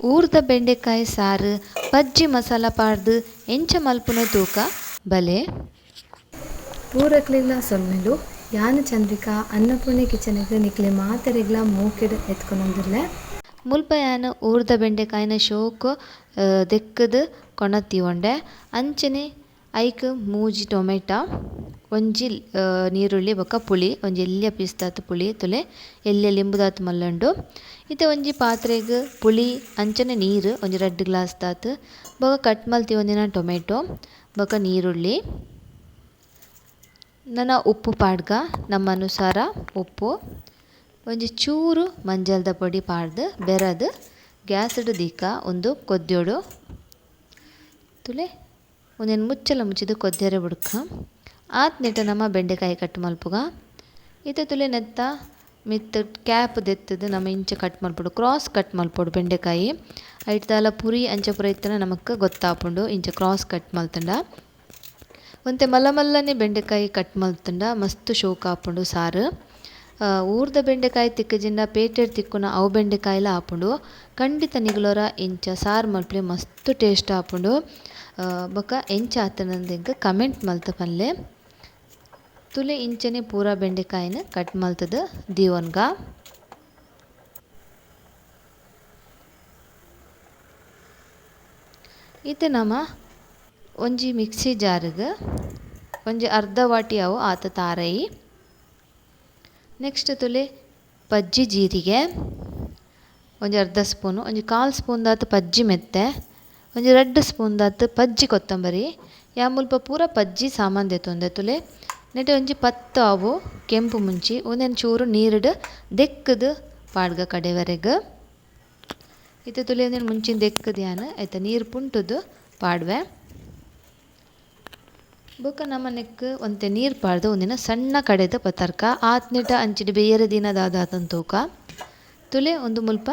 ಊರ್ದ ಬೆಂಡೆಕಾಯಿ ಸಾರು ಪಜ್ಜಿ ಮಸಾಲ ಪಾಡ್ದು ಎಂಚ ಮಲ್ಪುನ ತೂಕ ಬಲೆ ಪೂರಕ್ಲೆಗ್ಲ ಸೊಲ್ಮೆಲು ಯಾನು ಚಂದ್ರಿಕಾ ಅನ್ನಪೂರ್ಣೆ ಕಿಚನ್ಗೆ ನಿಕ್ಲೆ ಮಾತೆರೆಗ್ಲ ಮೂಕೆಡ್ ಎತ್ಕೊಂಡೊಂದಿರ್ಲೆ ಮುಲ್ಪ ಯಾನು ಊರ್ದ ಬೆಂಡೆಕಾಯಿನ ಶೋಕು ದೆಕ್ಕದು ಕೊಣತ್ತಿ ಅಂಚನೆ ಐಕ್ ಮೂಜಿ ಟೊಮೆಟೊ ಒಂಜಿ ನೀರುಳ್ಳಿ ಬೊಕ ಪುಳಿ ಒಂಜಿ ಎಲ್ಯ ಪೀಸ್ದಾತ್ ಪುಳಿ ತುಲೆ ಎಲ್ಯ ಲಿಂಬುದಾತ್ ಮಲ್ಲುಂಡು ಇತ್ತೆ ಒಂಜಿ ಪಾತ್ರೆಗ್ ಪುಳಿ ಅಂಚನೆ ನೀರು ಒಂಜಿ 2 ಗ್ಲಾಸ್ ದಾತ್ ಬೊಕ ಕಟ್ ಮಲ್ತಿ ಒಂದಿನ ಟೊಮೆಟೊ ಬೊಕ ನೀರುಳ್ಳಿ ನನ ಉಪ್ಪು ಪಾಡ್ಗ ನಮ್ಮ ಅನುಸಾರ ಉಪ್ಪು ಒಂಜಿ ಚೂರು ಮಂಜಲ್ದ ಪೊಡಿ ಪಾಡ್ದು ಬೆರದು ಗ್ಯಾಸ್ಡ್ ದೀಕ ಒಂದು ಕೊದ್ಯೋಡು ತುಲೆ ಒಂದೇನು ಮುಚ್ಚಲ ಮುಚ್ಚಿದು ಕೊದ್ದೆರೆ ಬುಡ್ಕ ಆತ್ ನೆಟ ನಮ್ಮ ಬೆಂಡೆಕಾಯಿ ಕಟ್ ಮಲ್ಪುಗ ಇತ್ತೆ ತುಲೆ ನೆತ್ತ ಮಿತ್ ಕ್ಯಾಪ್ ದೆತ್ತದು ನಮ್ಮ ಇಂಚ ಕಟ್ ಮಲ್ಪೊಡು ಕ್ರಾಸ್ ಕಟ್ ಮಲ್ಪೊಡು ಬೆಂಡೆಕಾಯಿ ಐಟ್ದಾಲ ಪುರಿ ಅಂಚ ಪುರ ಇತ್ತನ ನಮಕ್ ಗೊತ್ತಾಪುಂಡು ಇಂಚ ಕ್ರಾಸ್ ಕಟ್ ಮಲ್ತಂಡ ಒಂತೆ ಮಲ್ಲ ಮಲ್ಲನೆ ಬೆಂಡೆಕಾಯಿ ಕಟ್ ಮಲ್ತಂಡ ಮಸ್ತ್ ಶೋಕ ಆಪುಂಡು ಸಾರು ಊರ್ದ ಬೆಂಡೆಕಾಯಿ ತಿಕ್ಕಜಿಂಡ ಪೇಟೆಡ್ ತಿಕ್ಕುನ ಅವು ಬೆಂಡೆಕಾಯಿಲ ಆಪುಂಡು ಖಂಡಿತ ನಿಗ್ಲೋರ ಇಂಚ ಸಾರು ಮಲ್ಪಲೆ ಮಸ್ತ್ ಟೇಸ್ಟ್ ಆಪುಂಡು ಬೊಕ ಎಂಚ ಆತನಂದೆಂಕ್ ಕಮೆಂಟ್ ಮಲ್ತ ಪನ್ಲೆ ತುಲೆ ಇಂಚನೆ ಪೂರ ಬೆಂಡೆಕಾಯಿನ ಕಟ್ ಮಲ್ತದ ದೀವನ್ಗ ಇತ್ತೆ ನಮ ಒಂಜಿ ಮಿಕ್ಸಿ ಜಾರ್ಗ್ ಒಂಜಿ ಅರ್ಧ ವಾಟಿ ಅವು ಆತ ತಾರಯಿ ನೆಕ್ಸ್ಟ್ ತುಲೆ ಪಜ್ಜಿ ಜೀರಿಗೆ ಒಂಜಿ ಅರ್ಧ ಸ್ಪೂನು ಒಂಜಿ 1/4 ಸ್ಪೂನ್ ದಾತ್ ಪಜ್ಜಿ ಮೆತ್ತೆ ಒಂಜಿ 2 ಸ್ಪೂನ್ ದಾತ್ ಪಜ್ಜಿ ಕೊತ್ತಂಬರಿ ಯಾ ಮುಲ್ಪ ಪೂರ ಪಜ್ಜಿ ಸಾಮಾನ್ ದೆತೊಂದೆ ತುಲೆ ನೆಟೆ ಒಂಜಿ 10 ಅವು ಕೆಂಪು ಮುಂಚಿ ಒಂದೆನ್ ಚೂರು ನೀರುಡು ದೆಕ್ಕದು ಪಾಡ್ಗ ಕಡೆವರೆಗ್ ಇತ್ತೆ ತುಲೆ ಒಂದೆನ್ ಮುಂಚಿನ ದೆಕ್ಕದು ಯಾನ್ ಐತ ನೀರು ಪುಂಟುದು ಪಾಡ್ವೆ ಬೊಕ ನಮ್ಮ ನೆಕ್ ಒಂತೆ ನೀರು ಪಾಡ್ದು ಒಂದಿನ ಸಣ್ಣ ಕಡೆದ ಪತರ್ಕ ಆತ್ನಿಟ ಅಂಚಿಡು ಬೇರೆ ದಿನದಾದಾತನ್ ತೂಕ ತುಲೆ ಒಂದು ಮುಲ್ಪ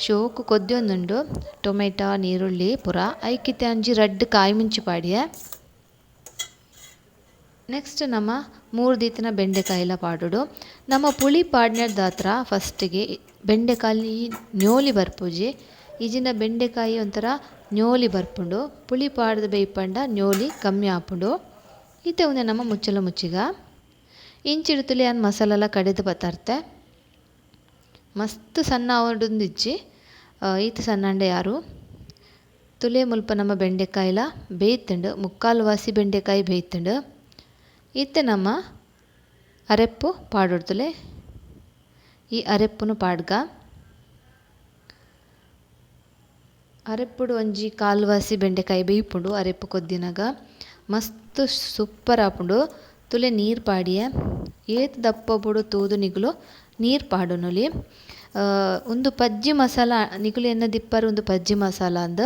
ಶೋಕು ಕೊದ್ಯೊಂದುಂಡು ಟೊಮೆಟೊ ನೀರುಳ್ಳಿ ಪುರ ಐಕಿತ್ತೆ ಅಂಜಿ 2 ಕಾಯಿ ಮುಂಚಿ ಪಾಡ್ಯೆ ನೆಕ್ಸ್ಟ್ ನಮ್ಮ 3 ದೀತಿನ ಬೆಂಡೆಕಾಯಿಲ ಪಾಡುಡು ನಮ್ಮ ಪುಳಿ ಪಾಡ್ನೆಡ್ ದಾತ್ರ ಫಸ್ಟಿಗೆ ಬೆಂಡೆಕಾಯಿ ನ್ಯೋಲಿ ಬರ್ಪುಜಿ ಈಜಿನ ಬೆಂಡೆಕಾಯಿ ಒಂಥರ ನ್ಯೋಲಿ ಬರ್ಪುಂಡು ಪುಳಿ ಪಾಡ್ದು ಬೇಯ್ಪಂಡ ನ್ಯೋಲಿ ಕಮ್ಮಿ ಆಪುಂಡು ಇತ್ತೆ ಒಂದೆ ನಮ್ಮ ಮುಚ್ಚಲ ಮುಚ್ಚಿಗ ಇಂಚಿಡು ತುಲೆ ಯಾನ್ ಮಸಾಲೆಲ ಕಡೆದು ಬತ್ತರ್ತೆ ಮಸ್ತ್ ಸಣ್ಣ ಆವೊಂದಿಜ್ಜಿ ಈತ ಸಣ್ಣಂಡೆ ಯಾರು ತುಲೆ ಮುಲ್ಪ ನಮ್ಮ ಬೆಂಡೆಕಾಯಿಲ ಬೇಯ್ತುಂಡು 3/4 ವಾಸಿ ಬೆಂಡೆಕಾಯಿ ಬೇಯ್ತುಂಡು ಇತ್ತೆ ನಮ್ಮ ಅರೆಪ್ಪು ಪಾಡೊಡ್ತುಲೆ ಈ ಅರೆಪ್ಪುನು ಪಾಡ್ಗ ಅರೆಪ್ಪುಡು ಒಂಜಿ 1/4 ವಾಸಿ ಬೆಂಡೆಕಾಯಿ ಬೇಯ್ಪುಂಡು ಅರೆಪ್ಪು ಕೊದ್ದಿನಾಗ ಮಸ್ತ್ ಸೂಪರ್ ಆಪುಂಡು ತುಲೆ ನೀರು ಪಾಡಿಯೆ ಏತ್ ದಪ್ಪ ಬುಡು ತೂದು ನಿಗುಲು ನೀರು ಪಾಡುನೊಲಿ ಒಂದು ಪಜ್ಜಿ ಮಸಾಲ ನಿಗುಲು ಎನ್ನ ದಿಪ್ಪರು ಒಂದು ಪಜ್ಜಿ ಮಸಾಲ ಅಂದ್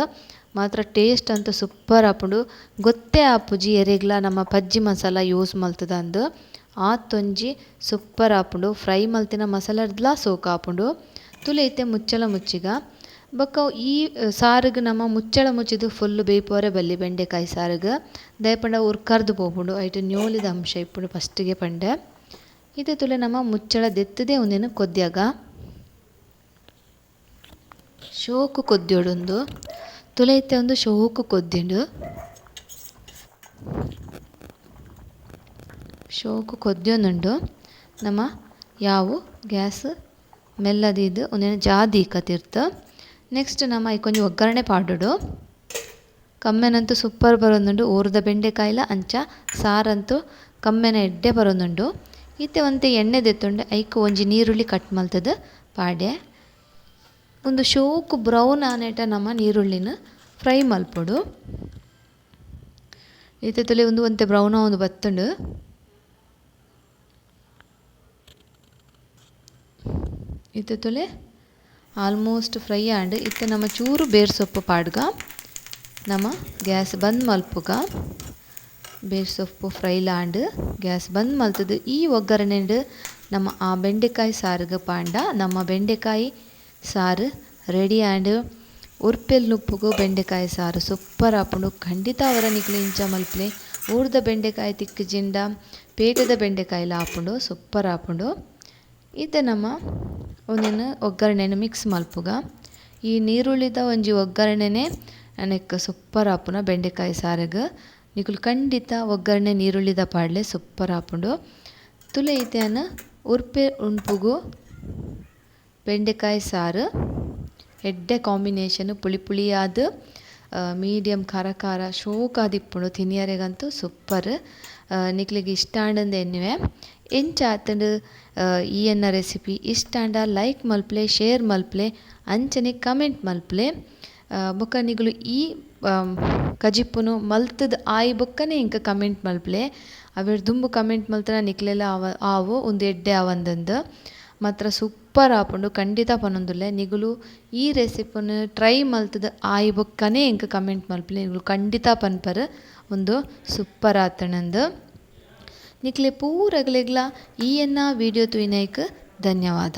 ಮಾತ್ರ ಟೇಸ್ಟ್ ಅಂತ ಸೂಪರ್ ಆಪುಂಡು ಗೊತ್ತೇ ಆಪುಜಿ ಎರೆಗ್ಲ ನಮ್ಮ ಪಜ್ಜಿ ಮಸಾಲ ಯೂಸ್ ಮಲ್ತದ ಅಂದ್ ಆತೊಂಜಿ ಸೂಪರ್ ಆಪುಂಡು ಫ್ರೈ ಮಲ್ತಿನ ಮಸಾಲಡ್ಲ ಸೋಕ ಆಪುಂಡು ತುಲೆ ಇತ್ತೆ ಮುಚ್ಚಲ ಮುಚ್ಚಿಗ ಬೊಕ ಈ ಸಾರುಗ್ ನಮ್ಮ ಮುಚ್ಚಳ ಮುಚ್ಚಿದು ಫುಲ್ ಬೇಯ್ಪೋರೆ ಬಲ್ಲಿ ಬೆಂಡೆಕಾಯಿ ಸಾರುಗ್ ದಯಪಂಡ ಉರ್ಕರ್ದು ಪೋಪುಂಡು ಐಟ್ ನ್ಯೋಲಿದ ಅಂಶ ಇಪ್ಪುಂಡು ಫಸ್ಟಿಗೆ ಪಂಡೆ ಇದು ತುಲೆ ನಮ್ಮ ಮುಚ್ಚಳ ದೆತ್ತದೇ ಒಂದೇನು ಕೊದ್ಯಾಗ ಶೋಕು ಕೊದ್ಯೋಡುಂದು ತುಲೆ ಇತ್ತೆ ಒಂದು ಶೋಕು ಕೊದ್ದಿಂಡು ಶೋಕು ಕೊದ್ಯೊಂದುಂಡು ನಮ್ಮ ಯಾವು ಗ್ಯಾಸ್ ಮೆಲ್ಲದಿದ್ದು ಒಂದೇನು ಜಾದಿ ಕತಿರ್ತು ನೆಕ್ಸ್ಟ್ ನಮ್ಮ ಐಕೊಂಜಿ ಒಗ್ಗರಣೆ ಪಾಡುಡು ಕಮ್ಮೆನಂತೂ ಸೂಪರ್ ಬರೋದುಂಡು ಊರ್ದ ಬೆಂಡೆಕಾಯಿಲ ಅಂಚ ಸಾರಂತೂ ಕಮ್ಮೆನ ಎಡ್ಡೆ ಬರೋದುಂಡು ಇತ್ತೆ ಒಂತೆ ಎಣ್ಣೆ ದೆತ್ತುಂಡು ಐಕ್ ಒಂಜಿ ನೀರುಳ್ಳಿ ಕಟ್ ಮಲ್ತದು ಪಾಡ್ಯೆ ಒಂದು ಶೋಕು ಬ್ರೌನ್ ಆನೆಟ ನಮ್ಮ ನೀರುಳ್ಳಿನ ಫ್ರೈ ಮಲ್ಪೊಡು ಇತ್ತೆ ತುಲೆ ಒಂದು ಒಂತೆ ಬ್ರೌನ್ ಒಂದು ಬತ್ತುಂಡು ಇತ್ತೆ ತುಲೆ ಆಲ್ಮೋಸ್ಟ್ ಫ್ರೈ ಆಂಡ್ ಇತ್ತೆ ನಮ್ಮ ಚೂರು ಬೇರ್ ಸೊಪ್ಪು ಪಾಡ್ಗ ನಮ್ಮ ಗ್ಯಾಸ್ ಬಂದ್ ಮಲ್ಪುಗ ಬೇರ್ ಸೊಪ್ಪು ಫ್ರೈ ಲಾಂಡ್ ಗ್ಯಾಸ್ ಬಂದ್ ಮಲ್ತದು ಈ ಒಗ್ಗರಣೆಂಡು ನಮ್ಮ ಆ ಬೆಂಡೆಕಾಯಿ ಸಾರುಗ ಪಾಂಡ ನಮ್ಮ ಬೆಂಡೆಕಾಯಿ ಸಾರು ರೆಡಿ ಆಂಡ್ ಉರ್ಪೆಲ್ ನುಪ್ಪುಗು ಬೆಂಡೆಕಾಯಿ ಸಾರು ಸೂಪರ್ ಆಪುಂಡು ಖಂಡಿತ ಅವರ ನಿಕ್ಲೆ ಇಂಚ ಮಲ್ಪಲೆ ಊರ್ದ ಬೆಂಡೆಕಾಯಿ ತಿಕ್ಕುಜಿಂಡ ಪೇಟದ ಬೆಂಡೆಕಾಯಿಲ ಆಪುಂಡು ಸೂಪರ್ ಆಪುಂಡು ಇತ್ತೆ ನಮ್ಮ ಒಂದೇನು ಒಗ್ಗರಣೆಯನ್ನು ಮಿಕ್ಸ್ ಮಲ್ಪುಗ ಈ ನೀರುಳ್ಳಿದ ಒಂಜಿ ಒಗ್ಗರಣೆನೇ ನನಗೆ ಸೂಪರ್ ಆಪುನ ಬೆಂಡೆಕಾಯಿ ಸಾರಿಗೆ. ನಿಕುಲು ಖಂಡಿತ ಒಗ್ಗರಣೆ ನೀರುಳ್ಳಿದ ಪಾಡ್ಲೆ ಸೂಪರ್ ಆಪುಂಡು. ತುಲೆ ಇತ್ಯಾನ ಉರ್ಪೆ ಉಣ್ಪುಗು ಬೆಂಡೆಕಾಯಿ ಸಾರು ಎಡ್ಡೆ ಕಾಂಬಿನೇಷನ್ ಪುಳಿ ಪುಳಿಯಾದ ಮೀಡಿಯಮ್ ಖಾರ ಖಾರ ಶೋಕಾದಿಪ್ಪುಂಡು ತಿನಿಯರೆಗಂತೂ ಸೂಪರ್. ನಿಕ್ಲಿಗೆ ಇಷ್ಟ ಆಂಡಂದು ಎನ್ನುವೆ ಎಂಚಾತಂಡು ಈ ಎನ್ನ ರೆಸಿಪಿ ಇಷ್ಟ ಆಂಡ ಲೈಕ್ ಮಲ್ಪ್ಲೆ ಶೇರ್ ಮಲ್ಪ್ಲೆ ಅಂಚನೆ ಕಮೆಂಟ್ ಮಲ್ಪ್ಲೆ. ಬೊಕ್ಕ ನಿಗುಲು ಈ ಕಜಿಪ್ಪುನು ಮಲ್ತದ ಆಯಿ ಬೊಕ್ಕನೆ ಇಂಕ ಕಮೆಂಟ್ ಮಲ್ಪ್ಲೆ. ಅವೇರ್ ದುಂಬು ಕಮೆಂಟ್ ಮಲ್ತನ ನಿಕ್ಲೆಲ್ಲ ಆವು ಒಂದು ಎಡ್ಡೆ ಅವಂದಂದು ಮಾತ್ರ ಸೂಪರ್ ಆಪುಂಡು. ಖಂಡಿತ ಪನೊಂದುಲ್ಲೆ ನಿಗುಲು ಈ ರೆಸಿಪಿನ ಟ್ರೈ ಮಲ್ತದ ಆಯಿ ಬೊಕ್ಕನೆ ಇಂಕ ಕಮೆಂಟ್ ಮಲ್ಪ್ಲೆ. ನಿಗುಲು ಖಂಡಿತ ಪನ್ಪರ್ ಒಂದು ಸೂಪರ್ ಆತನಂದು. ನಿಕ್ಲೆ ಪೂರಗ್ಲೆಗ್ಲ ಈ ಎನ್ನ ವೀಡಿಯೋ ತುಯಿನೈಕ್ ಧನ್ಯವಾದ.